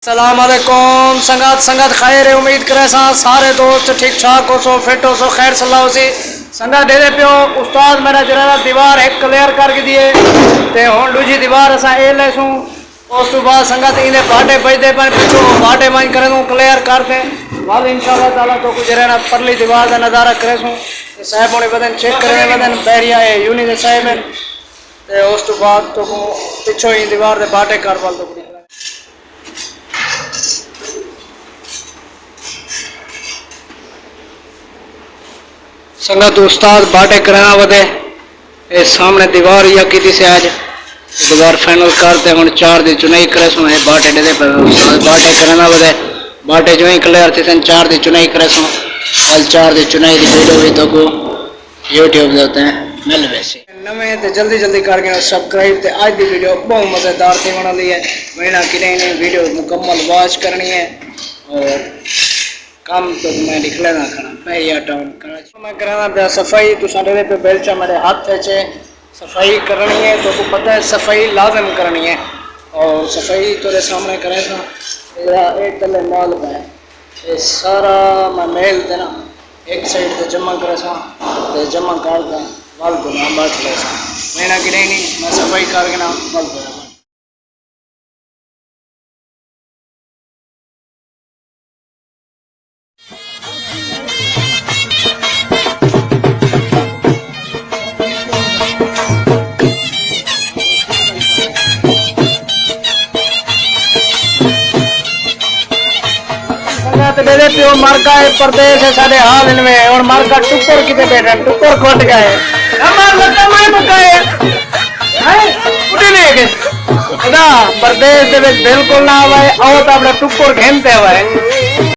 सलामकुम संगत संगत खैर उम्मीद करे सारे दोस्त ठीक ठाक हो सो फिट हो सो खैर सलाह सी संगत दे दे पियो उस्ताद मेरा जरा दीवार एक क्लियर करके दिए ते हुन दूजी दीवार असा ए लेसू उस तो बाद संगत इने बाटे बजदे पर पिछो बाटे मान करे दूं क्लियर कर दे बाद इंशाल्लाह ताला तो कुछ रहना परली दीवार का नजारा करे सू साहब होने बदन चेक करे बदन बैरिया है यूनी दे साहब है ते उस तो बाद तो पिछो ही दीवार दे बाटे कर वाल तो संगत उस्ताद बाटे कराना वदे ये सामने दीवार या की से आज दीवार फाइनल करते हम 4 दी चुनाई करे सुन बाटे दे उस्ताद बाटे कराना वदे बाटे जो ही क्लियर थी 4 दी चुनाई करे सुन कल 4 दी चुनाई दी वीडियो भी तो को YouTube देते हैं मिल वैसे नवे ते जल्दी जल्दी करके सब्सक्राइब ते आज दी वीडियो बहुत मजेदार थी बना ली है महीना की नहीं वीडियो मुकम्मल वॉच करनी है और काम तो मैं लिख लेना करना पहला टाउन कराची मैं कराना पे सफाई तो सारे पे बेलचा मेरे हाथ से सफाई करनी है तो पता है सफाई लाजम करनी है और सफाई तेरे सामने करें ना मेरा एक तले माल है ये सारा मैं मेल देना एक साइड पे जमा करे सा ते जमा कर दे माल को ना बात ले सा महीना की नहीं मैं सफाई करके ना माल देना दे दे पियो मार्का है प्रदेश है साढ़े हाल इनमें और मार्का टुक्कर किते बैठे टुक्कर खोट गए हमार लगा मैं मकाए हैं उठे नहीं के ना प्रदेश दे बिल्कुल ना आवे आओ तो अपना टुक्कर घेनते हुए